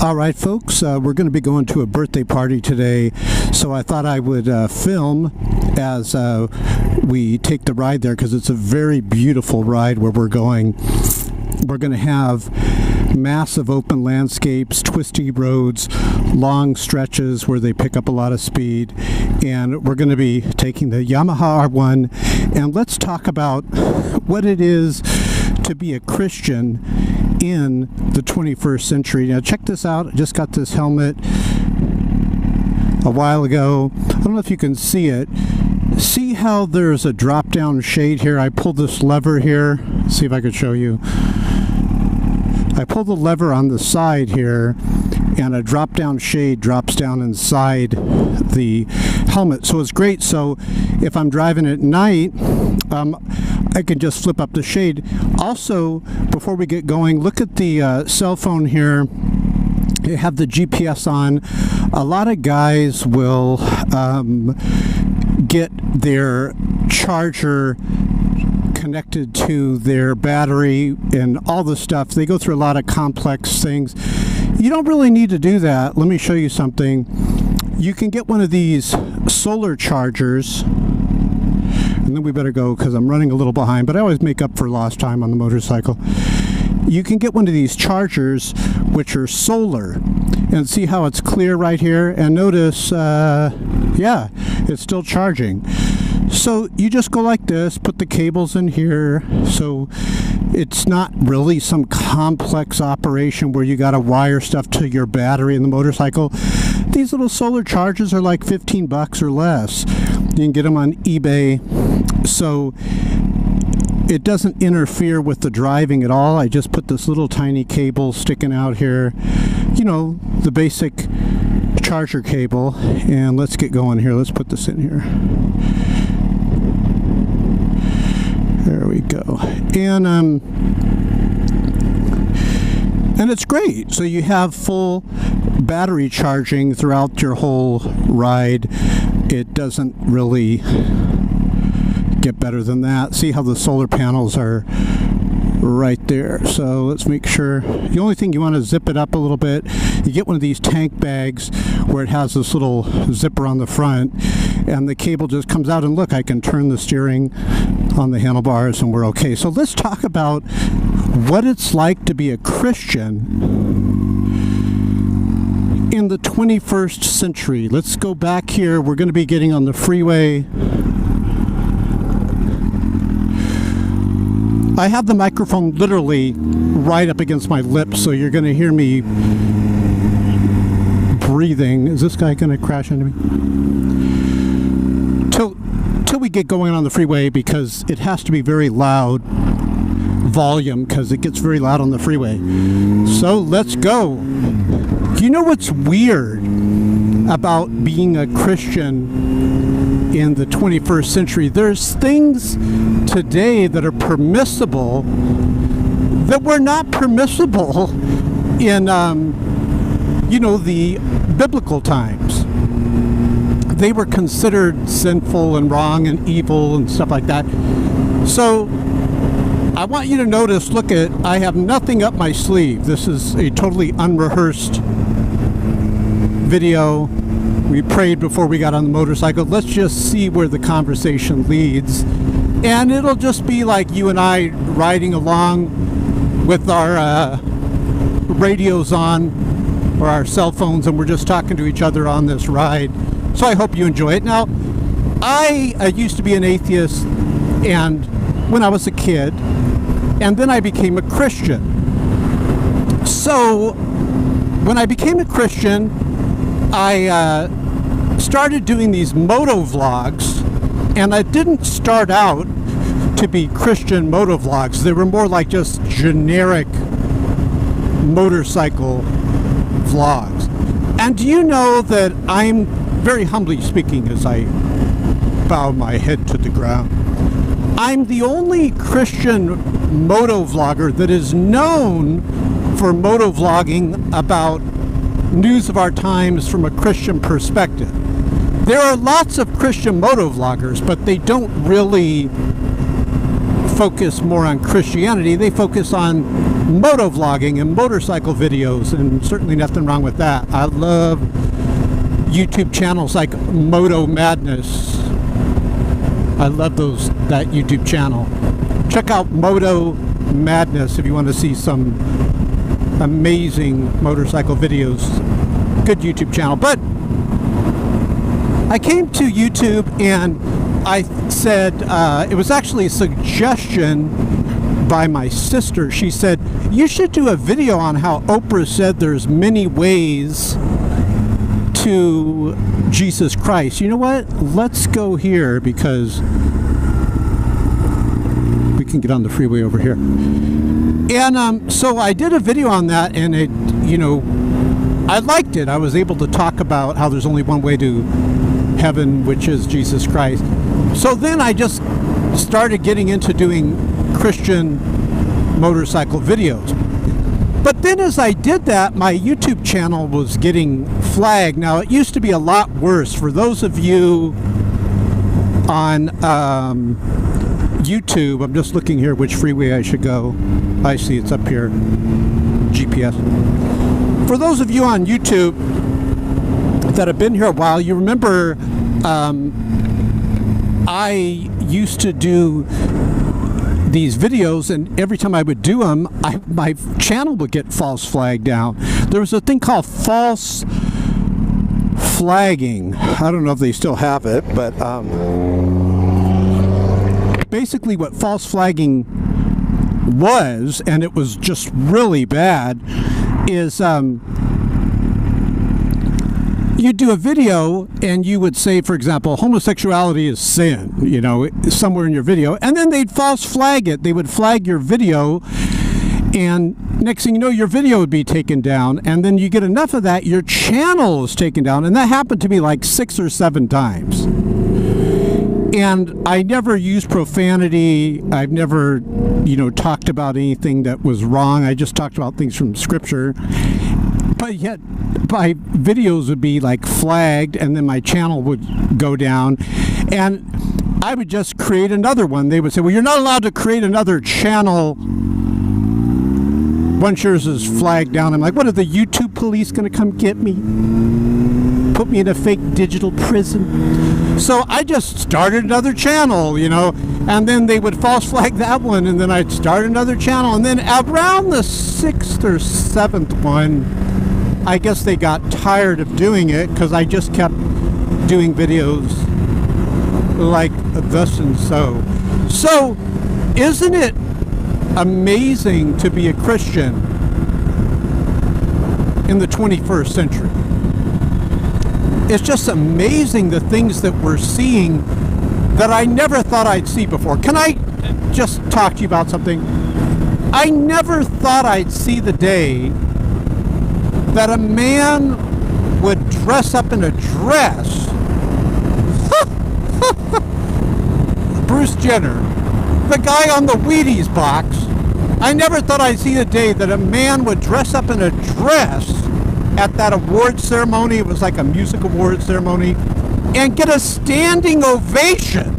All right, folks, we're going to be going to a birthday party today, so I thought I would film as we take the ride there, because it's a very beautiful ride where we're going. We're going to have massive open landscapes, twisty roads, long stretches where they pick up a lot of speed, and we're going to be taking the Yamaha R1, and let's talk about what it is to be a Christian in the 21st century. Now check this out. I just got this helmet a while ago. I don't know if you can see it. See how there's a drop down shade here? I pulled this lever here. See if I could show you. I pull the lever on the side here, and a drop down shade drops down inside the helmet. So it's great. So if I'm driving at night, I can just flip up the shade. Also, before we get going, look at the cell phone here. You have the GPS on. A lot of guys will get their charger connected to their battery and all the stuff. They go through a lot of complex things. You don't really need to do that. Let me show you something. You can get one of these solar chargers, and then we better go because I'm running a little behind, but I always make up for lost time on the motorcycle. You can get one of these chargers which are solar, and see how it's clear right here, and notice yeah, it's still charging. So you just go like this, put the cables in here, so it's not really some complex operation where you got to wire stuff to your battery in the motorcycle. These little solar chargers are like 15 bucks or less. You can get them on eBay. So it doesn't interfere with the driving at all. I just put this little tiny cable sticking out here, you know, the basic charger cable. And let's get going here. Let's put this in here. There we go. And it's great. So you have full battery charging throughout your whole ride. It doesn't really get better than that. See how the solar panels are right there. So let's make sure. The only thing, you want to zip it up a little bit. You get one of these tank bags where it has this little zipper on the front, and the cable just comes out, and look, I can turn the steering on the handlebars and we're okay. So let's talk about what it's like to be a Christian in the 21st century. Let's go back here. We're going to be getting on the freeway. I have the microphone literally right up against my lips, so you're going to hear me breathing. Is this guy going to crash into me? Till we get going on the freeway, because it has to be very loud volume, because it gets very loud on the freeway. So let's go. You know what's weird about being a Christian in the 21st century? There's things today that are permissible that were not permissible in, you know, the biblical times. They were considered sinful and wrong and evil and stuff like that. So I want you to notice, look at, I have nothing up my sleeve. This is a totally unrehearsed video. We prayed before we got on the motorcycle. Let's just see where the conversation leads. And it'll just be like you and I riding along with our radios on, or our cell phones, and we're just talking to each other on this ride. So I hope you enjoy it. Now, I used to be an atheist, and when I was a kid, and then I became a Christian. So when I became a Christian, I started doing these moto vlogs, and I didn't start out to be Christian moto vlogs. They were more like just generic motorcycle vlogs. And do you know that I'm, very humbly speaking as I bow my head to the ground, I'm the only Christian moto vlogger that is known for moto vlogging about news of our times from a Christian perspective. There are lots of Christian moto vloggers, but they don't really focus more on Christianity. They focus on motovlogging and motorcycle videos, and certainly nothing wrong with that. I love YouTube channels like Moto Madness. I love that YouTube channel. Check out Moto Madness if you want to see some amazing motorcycle videos. Good YouTube channel. But I came to YouTube and I said, it was actually a suggestion by my sister. She said, you should do a video on how Oprah said there's many ways to Jesus Christ. You know what? Let's go here because we can get on the freeway over here. And so I did a video on that, and it, I liked it. I was able to talk about how there's only one way to heaven, which is Jesus Christ. So then I just started getting into doing Christian motorcycle videos. But then as I did that, my YouTube channel was getting flagged. Now, it used to be a lot worse. For those of you on YouTube, I'm just looking here which freeway I should go. I see it's up here, GPS. For those of you on YouTube that have been here a while, you remember I used to do these videos, and every time I would do them, my channel would get false flagged down. There was a thing called false flagging. I don't know if they still have it, but basically what false flagging was, and it was just really bad, is you'd do a video and you would say, for example, homosexuality is sin, somewhere in your video, and then they'd false flag it. They would flag your video, and next thing you know, your video would be taken down, and then you get enough of that, your channel is taken down, and that happened to me like 6 or 7 times. And I never used profanity. I've never, talked about anything that was wrong. I just talked about things from Scripture. But yet, my videos would be like flagged, and then my channel would go down, and I would just create another one. They would say, well, you're not allowed to create another channel once yours is flagged down. I'm like, what, are the YouTube police going to come get me? Put me in a fake digital prison? So I just started another channel, and then they would false flag that one, and then I'd start another channel, and then around the 6th or 7th one, I guess they got tired of doing it because I just kept doing videos like thus and so. So, isn't it amazing to be a Christian in the 21st century? It's just amazing the things that we're seeing that I never thought I'd see before. Can I just talk to you about something? I never thought I'd see the day that a man would dress up in a dress. Bruce Jenner, the guy on the Wheaties box. I never thought I'd see the day that a man would dress up in a dress at that award ceremony. It was like a music award ceremony, and get a standing ovation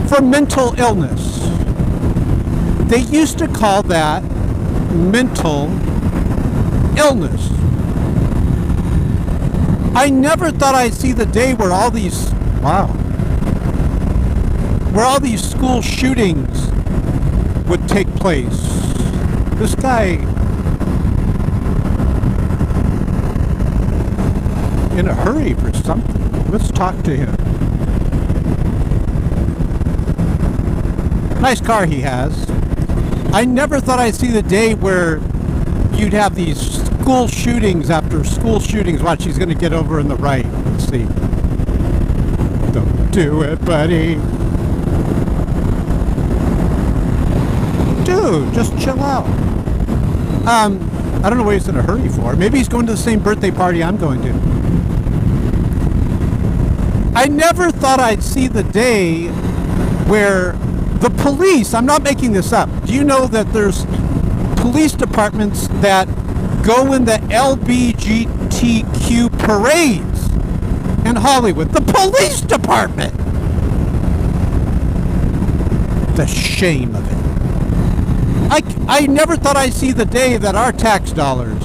for mental illness. They used to call that mental illness. I never thought I'd see the day where all these school shootings would take place. This guy in a hurry for something. Let's talk to him. Nice car he has. I never thought I'd see the day where you'd have these school shootings after school shootings. Watch, he's going to get over in the right. Let's see. Don't do it, buddy. Dude, just chill out. I don't know what he's in a hurry for. Maybe he's going to the same birthday party I'm going to. I never thought I'd see the day where the police, I'm not making this up. Do you know that there's police departments that go in the LGBTQ parades in Hollywood? The police department! The shame of it. I never thought I'd see the day that our tax dollars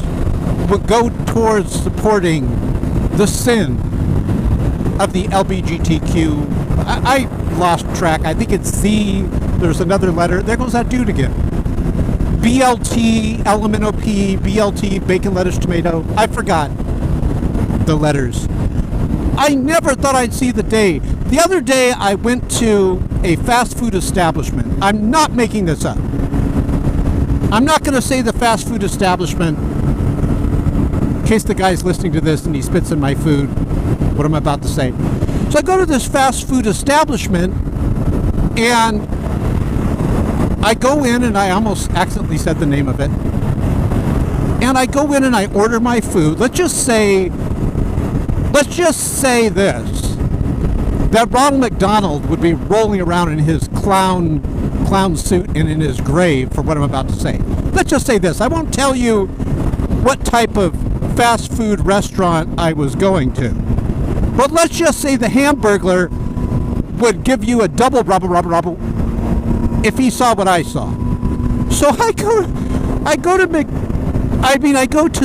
would go towards supporting the sin of the LGBTQ. I lost track. I think it's Z. There's another letter. There goes that dude again. BLT, LMNOP, BLT, bacon, lettuce, tomato. I forgot the letters. I never thought I'd see the day. The other day I went to a fast food establishment. I'm not making this up. I'm not going to say the fast food establishment in case the guy's listening to this and he spits in my food, what I'm about to say. So I go to this fast food establishment and I go in, and I almost accidentally said the name of it. And I go in and I order my food. Let's just say this, that Ronald McDonald would be rolling around in his clown suit and in his grave for what I'm about to say. Let's just say this. I won't tell you what type of fast food restaurant I was going to. But let's just say the Hamburglar would give you a double rubble if he saw what I saw. So I go to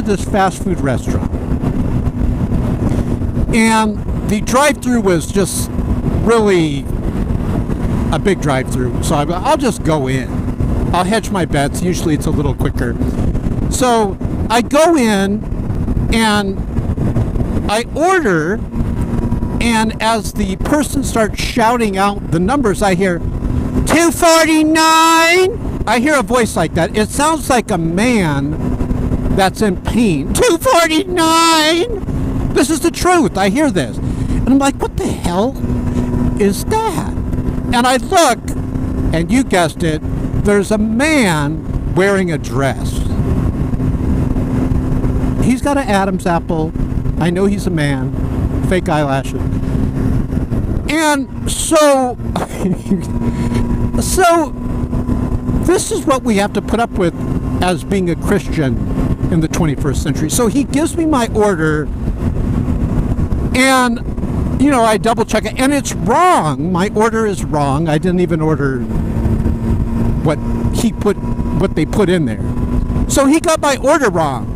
this fast food restaurant. And the drive-through was just really a big drive-through. So I'll just go in. I'll hedge my bets. Usually it's a little quicker. So I go in and I order, and as the person starts shouting out the numbers, I hear, 249. I hear a voice like that. It sounds like a man that's in pain. 249. This is the truth. I hear this. And I'm like, what the hell is that? And I look, and you guessed it, there's a man wearing a dress. He's got an Adam's apple. I know he's a man. Fake eyelashes. And so this is what we have to put up with as being a Christian in the 21st century. So he gives me my order, and I double check it, and it's wrong. My order is wrong. I didn't even order what they put in there. So he got my order wrong.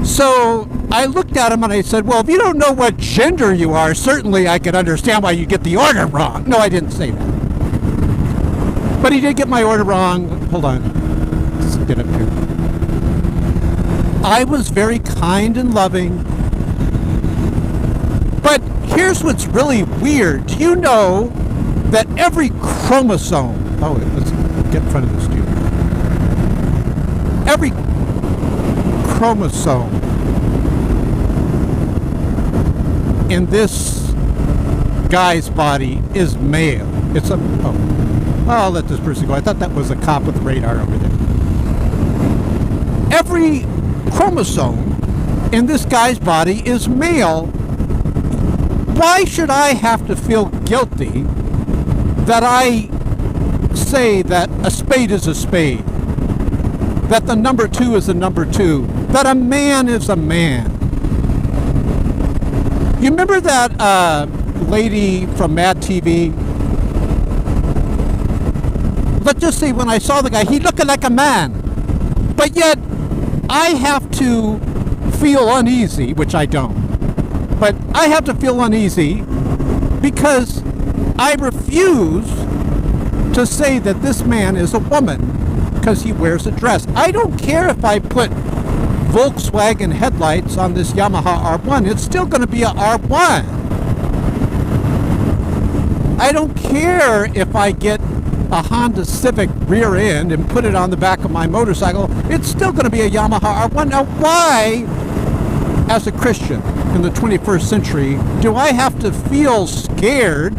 So I looked at him and I said, well, if you don't know what gender you are, certainly I could understand why you get the order wrong. No, I didn't say that. But he did get my order wrong. Hold on. Let's get up here. I was very kind and loving. But here's what's really weird. Do you know that every chromosome... Oh, let's get in front of this dude. Every chromosome in this guy's body is male. I'll let this person go. I thought that was a cop with radar over there. Every chromosome in this guy's body is male. Why should I have to feel guilty that I say that a spade is a spade, that the number 2 is a number 2, that a man is a man? You remember that lady from Mad TV? Let's just say when I saw the guy, he looked like a man. But yet, I have to feel uneasy, which I don't. But I have to feel uneasy because I refuse to say that this man is a woman because he wears a dress. I don't care if I put Volkswagen headlights on this Yamaha R1. It's still going to be a R1. I don't care if I get a Honda Civic rear end and put it on the back of my motorcycle. It's still going to be a Yamaha R1. Now, why, as a Christian in the 21st century, do I have to feel scared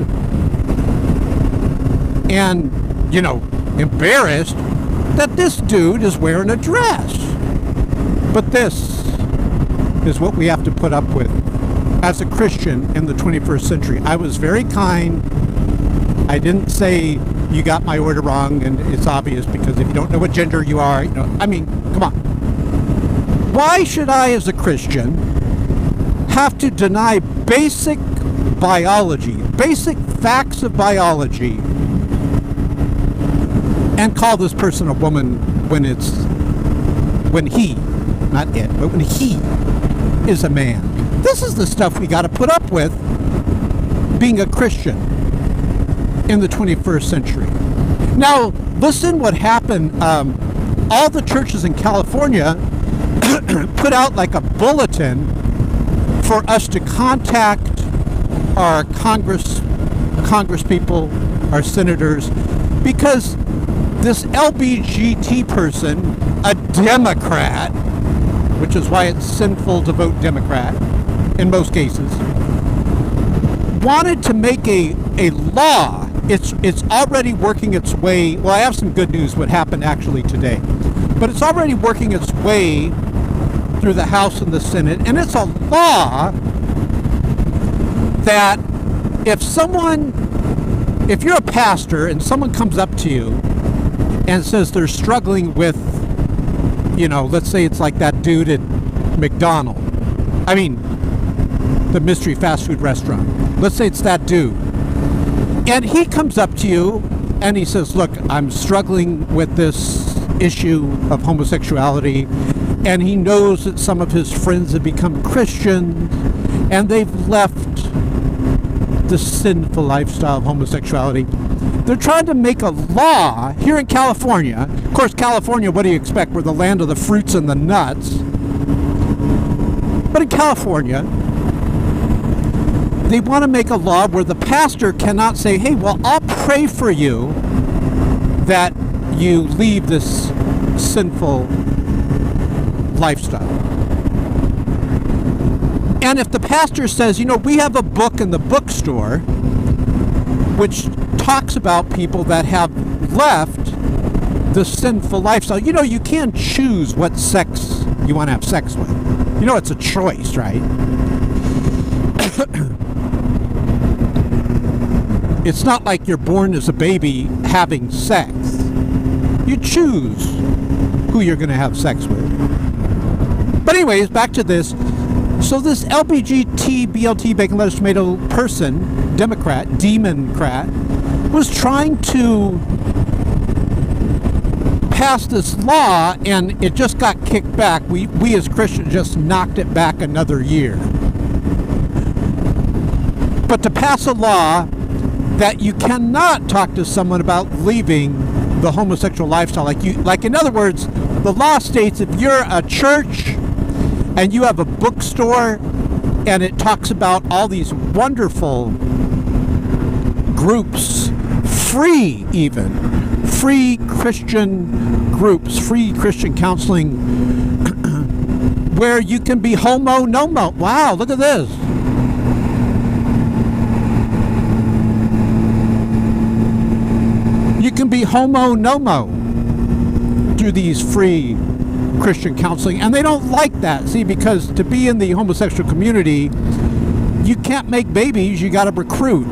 and, embarrassed that this dude is wearing a dress? But this is what we have to put up with as a Christian in the 21st century. I was very kind. I didn't say you got my order wrong, and it's obvious because if you don't know what gender you are, come on. Why should I, as a Christian, have to deny basic biology, basic facts of biology, and call this person a woman when he, not it, but when he is a man. This is the stuff we got to put up with being a Christian in the 21st century. Now, listen what happened. All the churches in California put out like a bulletin for us to contact our Congress people, our senators, because this LBGT person, a Democrat, which is why it's sinful to vote Democrat in most cases, wanted to make a law. It's already working its way. Well, I have some good news what happened actually today. But it's already working its way through the House and the Senate, and it's a law that if you're a pastor and someone comes up to you and says they're struggling with, let's say it's like that dude at McDonald's. I mean, the mystery fast food restaurant. Let's say it's that dude. And he comes up to you and he says, look, I'm struggling with this issue of homosexuality, and he knows that some of his friends have become Christian and they've left the sinful lifestyle of homosexuality. They're trying to make a law here in California. Of course, California, what do you expect? We're the land of the fruits and the nuts. But in California, they want to make a law where the pastor cannot say, hey, well, I'll pray for you that you leave this sinful lifestyle. And if the pastor says, we have a book in the bookstore which talks about people that have left the sinful lifestyle. You can't choose what sex you want to have sex with. It's a choice, right? It's not like you're born as a baby having sex. You choose who you're going to have sex with. But anyways, back to this. So this LBGT, BLT, bacon, lettuce, tomato person, Demon-crat, was trying to pass this law, and it just got kicked back. We as Christians just knocked it back another year. But to pass a law that you cannot talk to someone about leaving the homosexual lifestyle, like in other words, the law states if you're a church and you have a bookstore and it talks about all these wonderful groups, free Christian groups, free Christian counseling, where you can be homo-nomo. Wow, look at this. You can be homo-nomo through these free Christian counseling, and they don't like that. See, because to be in the homosexual community, you can't make babies, you got to recruit.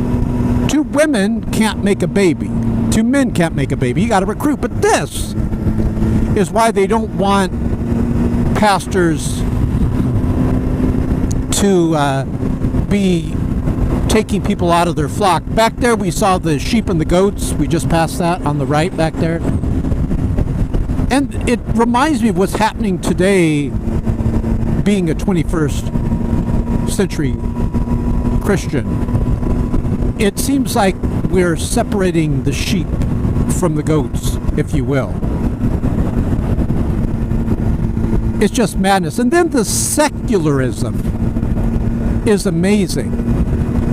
Two women can't make a baby. Two men can't make a baby. You got to recruit. But this is why they don't want pastors to be taking people out of their flock. Back there we saw the sheep and the goats. We just passed that on the right back there. And it reminds me of what's happening today, being a 21st century Christian. It seems like we're separating the sheep from the goats, if you will. It's just madness. And then the secularism is amazing.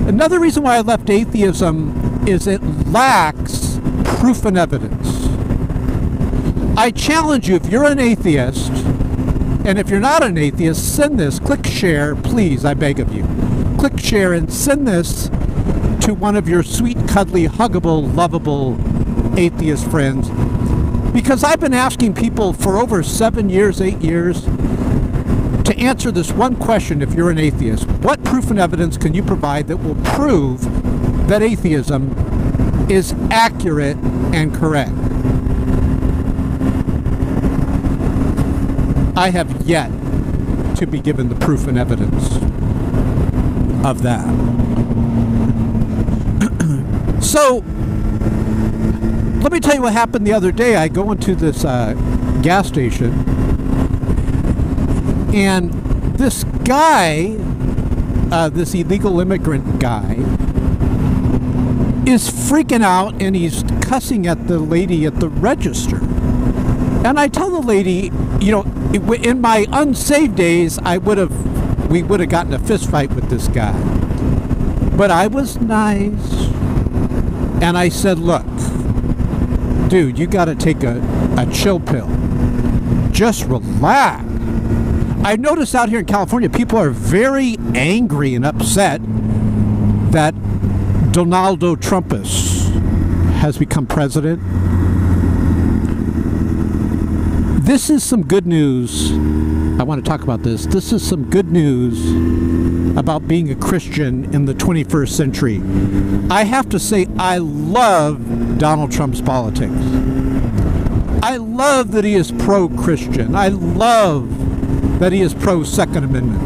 Another reason why I left atheism is it lacks proof and evidence. I challenge you, if you're an atheist, and if you're not an atheist, send this, click share, please, I beg of you. Click share and send this to one of your sweet, cuddly, huggable, lovable atheist friends. Because I've been asking people for over 7 years, 8 years, to answer this one question if you're an atheist. What proof and evidence can you provide that will prove that atheism is accurate and correct? I have yet to be given the proof and evidence of that. So, let me tell you what happened the other day. I go into this gas station, and this guy, this illegal immigrant guy, is freaking out, and he's cussing at the lady at the register. And I tell the lady, you know, in my unsaved days, we would have gotten a fist fight with this guy. But I was nice, and I said, look, dude, you got to take a chill pill. Just relax. I noticed out here in California, people are very angry and upset that Donaldo Trumpus has become president. This is some good news. I want to talk about this. This is some good news about being a Christian in the 21st century. I have to say, I love Donald Trump's politics. I love that he is pro-Christian. I love that he is pro-Second Amendment.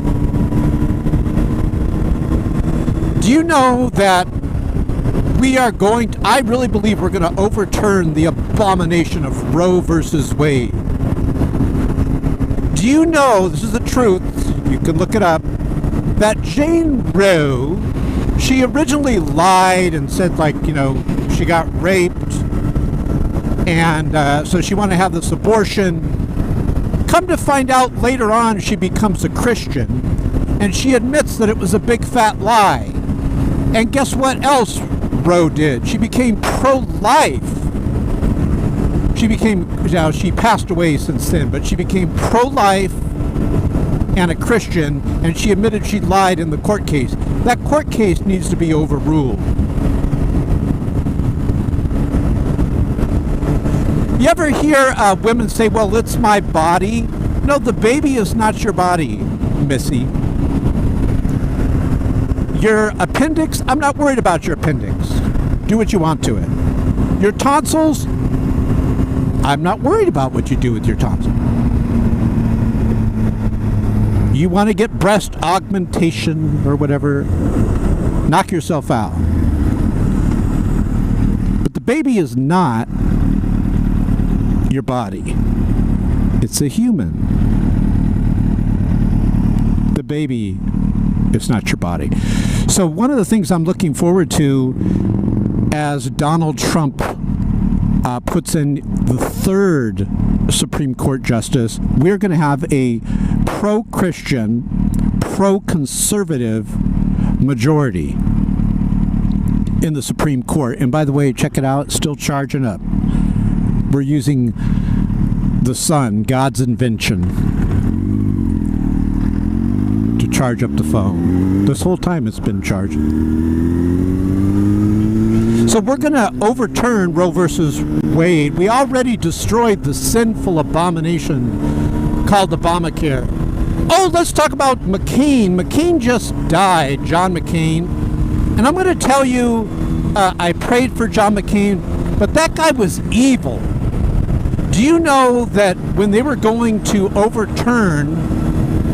Do you know that I really believe we're going to overturn the abomination of Roe versus Wade. Do you know, this is the truth, you can look it up, that Jane Roe, she originally lied and said, like, you know, she got raped, and so she wanted to have this abortion. Come to find out later on, she becomes a Christian, and she admits that it was a big fat lie. And guess what else Roe did? She became pro-life. She passed away since then, but she became pro-life and a Christian, and she admitted she lied in the court case. That court case needs to be overruled. You ever hear women say, well, it's my body? No, the baby is not your body, Missy. Your appendix, I'm not worried about your appendix. Do what you want to it. Your tonsils, I'm not worried about what you do with your tonsils. You want to get breast augmentation or whatever, knock yourself out. But the baby is not your body. It's a human. The baby is not your body. So one of the things I'm looking forward to as Donald Trump puts in the third Supreme Court justice, we're going to have a pro-Christian, pro-conservative majority in the Supreme Court. And by the way, check it out, it's still charging up. We're using the sun, God's invention, to charge up the phone. This whole time it's been charging. So we're going to overturn Roe versus Wade. We already destroyed the sinful abomination called Obamacare. Oh, let's talk about McCain. McCain just died, John McCain. And I'm going to tell you, I prayed for John McCain, but that guy was evil. Do you know that when they were going to overturn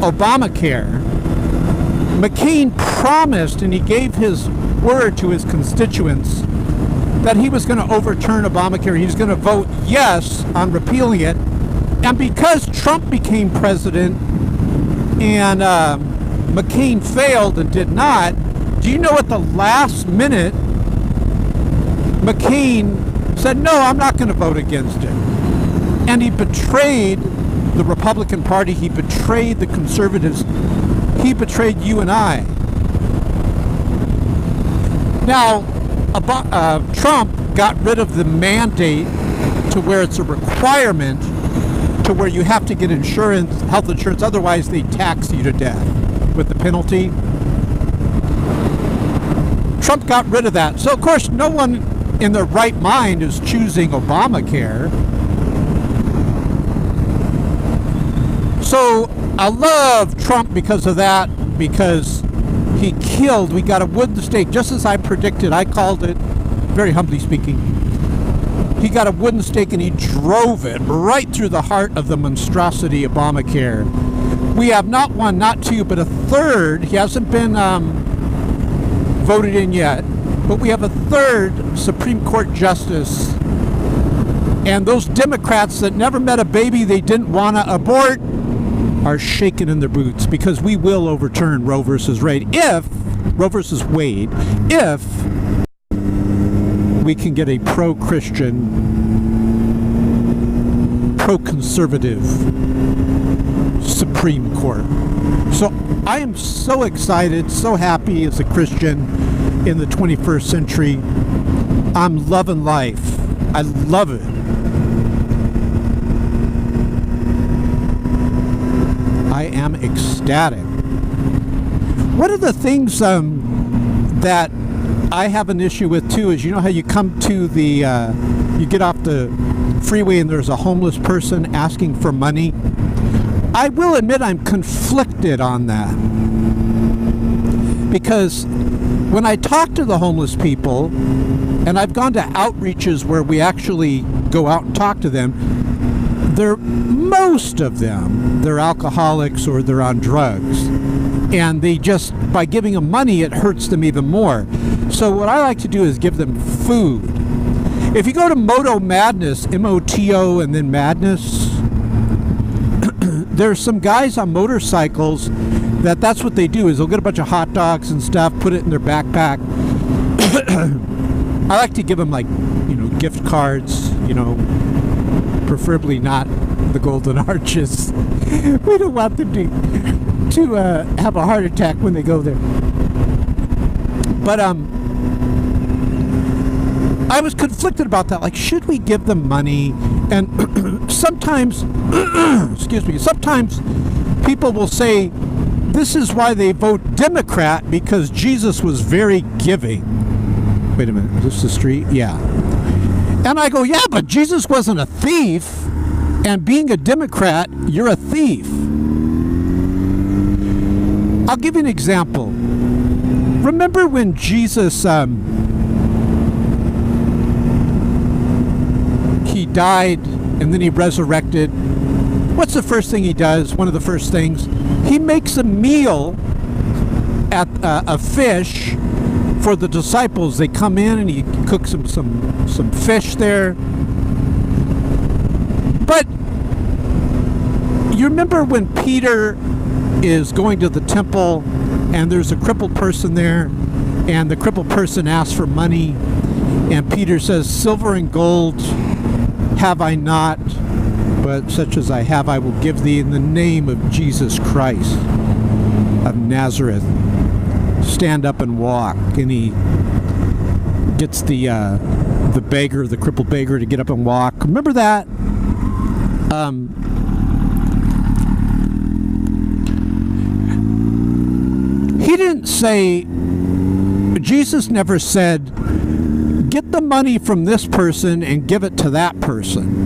Obamacare, McCain promised, and he gave his word to his constituents, that he was going to overturn Obamacare. He was going to vote yes on repealing it. And because Trump became president and McCain failed and did not, do you know at the last minute, McCain said, no, I'm not going to vote against it. And he betrayed the Republican Party. He betrayed the conservatives. He betrayed you and I. Now, Trump got rid of the mandate to where it's a requirement to where you have to get insurance, health insurance, otherwise they tax you to death with the penalty. Trump got rid of that. So, of course, no one in their right mind is choosing Obamacare. So I love Trump because of that, because we got a wooden stake, just as I predicted. I called it, very humbly speaking. He got a wooden stake and he drove it right through the heart of the monstrosity Obamacare. We have not one, not two, but a third. He hasn't been voted in yet, but we have a third Supreme Court justice And those Democrats that never met a baby they didn't want to abort are shaking in their boots, because we will overturn Roe versus Wade if we can get a pro-Christian, pro-conservative Supreme Court. So I am so excited, so happy as a Christian in the 21st century. I'm loving life. I love it. I am ecstatic. One of the things that I have an issue with too is, you know how you come to the, you get off the freeway and there's a homeless person asking for money? I will admit I'm conflicted on that. Because when I talk to the homeless people, and I've gone to outreaches where we actually go out and talk to them, most of them, they're alcoholics or they're on drugs. And they just, by giving them money, it hurts them even more. So what I like to do is give them food. If you go to Moto Madness, M-O-T-O and then Madness, there's some guys on motorcycles that's what they do, is they'll get a bunch of hot dogs and stuff, put it in their backpack. I like to give them, like, you know, gift cards, you know, preferably not the Golden Arches. We don't want them to have a heart attack when they go there. But I was conflicted about that. Like, should we give them money? And sometimes, excuse me, sometimes people will say this is why they vote Democrat, because Jesus was very giving. Wait a minute, is this the street? Yeah. And I go, yeah, but Jesus wasn't a thief. And being a Democrat, you're a thief. I'll give you an example. Remember when Jesus, he died and then he resurrected? What's the first thing he does? One of the first things, he makes a meal at a fish for the disciples. They come in and he cooks them some fish there. But you remember when Peter is going to the temple and there's a crippled person there, and the crippled person asks for money, and Peter says, silver and gold have I not, but such as I have I will give thee, in the name of Jesus Christ of Nazareth. Stand up and walk. And he gets the beggar, the crippled beggar, to get up and walk. Remember that? He didn't say, Jesus never said, get the money from this person and give it to that person.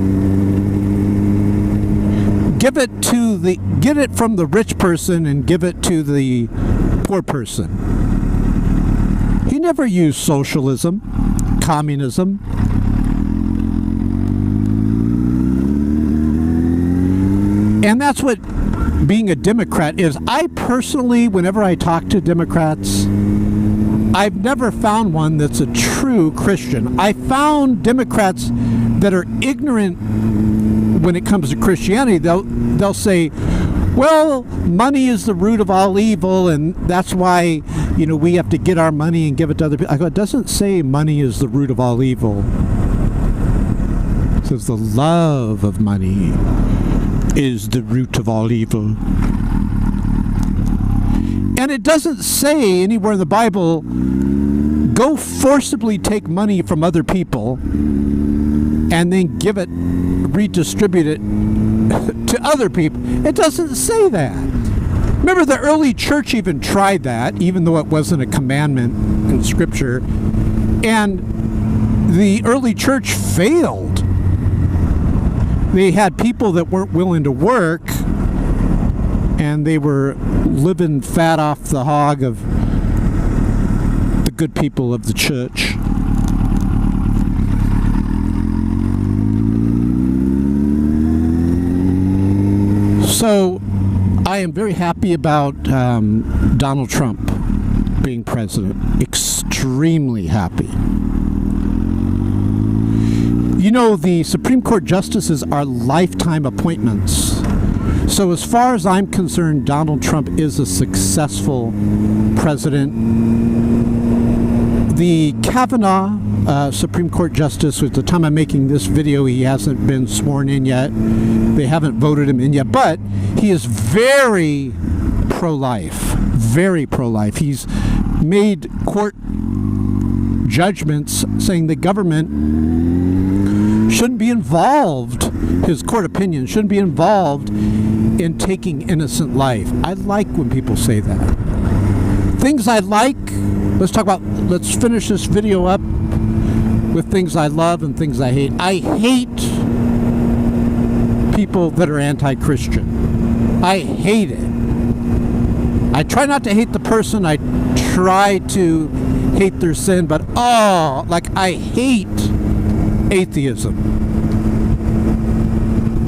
Get it from the rich person and give it to the poor person. He never used socialism, communism. And that's what being a Democrat is. I personally, whenever I talk to Democrats, I've never found one that's a true Christian. I found Democrats that are ignorant when it comes to Christianity. They'll say, well, money is the root of all evil, and that's why, you know, we have to get our money and give it to other people. I go, it doesn't say money is the root of all evil. It says the love of money is the root of all evil. And it doesn't say anywhere in the Bible, go forcibly take money from other people and then redistribute it to other people. It doesn't say that. Remember, the early church even tried that, even though it wasn't a commandment in Scripture. And the early church failed. They had people that weren't willing to work, and they were living fat off the hog of the good people of the church. So I am very happy about Donald Trump being president. Extremely happy. You know, the Supreme Court justices are lifetime appointments. So as far as I'm concerned, Donald Trump is a successful president. The Kavanaugh Supreme Court justice, at the time I'm making this video, he hasn't been sworn in yet. They haven't voted him in yet, but he is very pro-life, very pro-life. He's made court judgments saying the government shouldn't be involved, his court opinion shouldn't be involved in taking innocent life. I like when people say that. Things I like, let's finish this video up with things I love and things I hate. I hate people that are anti-Christian. I hate it. I try not to hate the person, I try to hate their sin, but I hate atheism.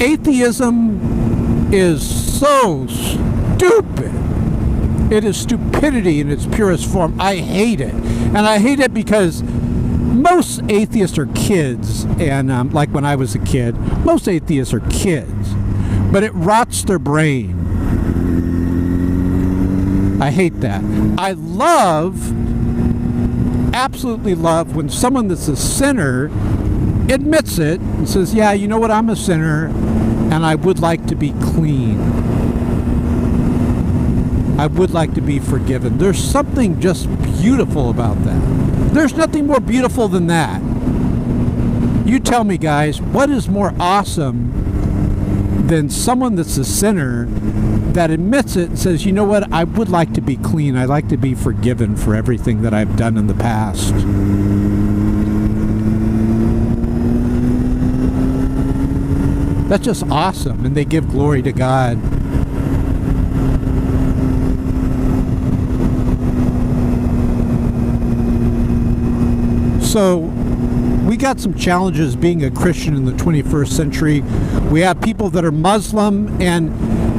Atheism is so stupid. It is stupidity in its purest form. I hate it. And I hate it because most atheists are kids. And like when I was a kid, most atheists are kids. But it rots their brain. I hate that. I absolutely love when someone that's a sinner admits it and says, yeah, you know what, I'm a sinner and I would like to be clean. I would like to be forgiven. There's something just beautiful about that. There's nothing more beautiful than that. You tell me, guys, what is more awesome than someone that's a sinner that admits it and says, you know what, I would like to be clean. I'd like to be forgiven for everything that I've done in the past. That's just awesome, and they give glory to God. So, we got some challenges being a Christian in the 21st century. We have people that are Muslim, and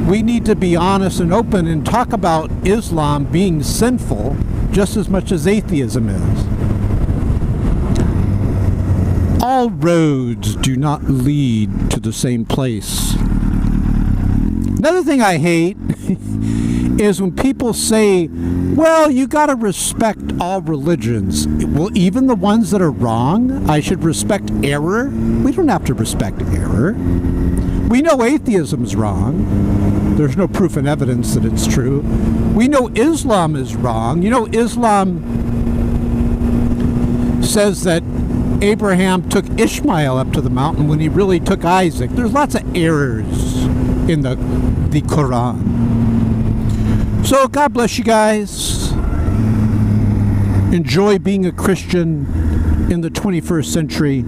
we need to be honest and open and talk about Islam being sinful just as much as atheism is. All roads do not lead to the same place. Another thing I hate is when people say, well, you got to respect all religions. Well, even the ones that are wrong, I should respect error? We don't have to respect error. We know atheism's wrong. There's no proof and evidence that it's true. We know Islam is wrong. You know, Islam says that Abraham took Ishmael up to the mountain when he really took Isaac. There's lots of errors in the Quran. So God bless you guys. Enjoy being a Christian in the 21st century.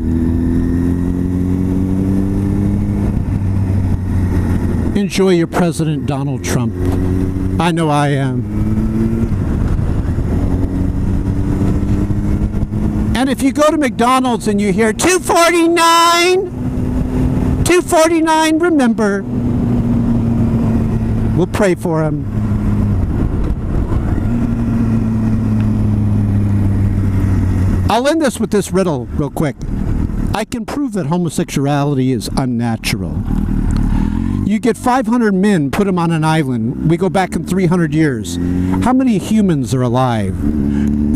Enjoy your President Donald Trump. I know I am. And if you go to McDonald's and you hear $2.49, remember, we'll pray for him. I'll end this with this riddle real quick. I can prove that homosexuality is unnatural. You get 500 men, put them on an island. We go back in 300 years. How many humans are alive?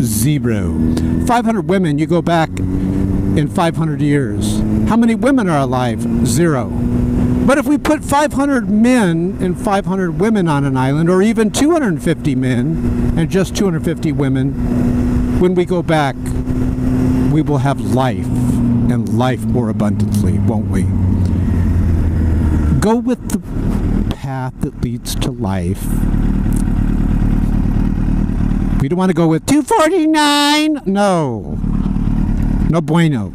0. 500 women, you go back in 500 years. How many women are alive? 0. But if we put 500 men and 500 women on an island, or even 250 men and just 250 women, when we go back, we will have life, and life more abundantly, won't we? Go with the path that leads to life. We don't want to go with $2.49. No. No bueno.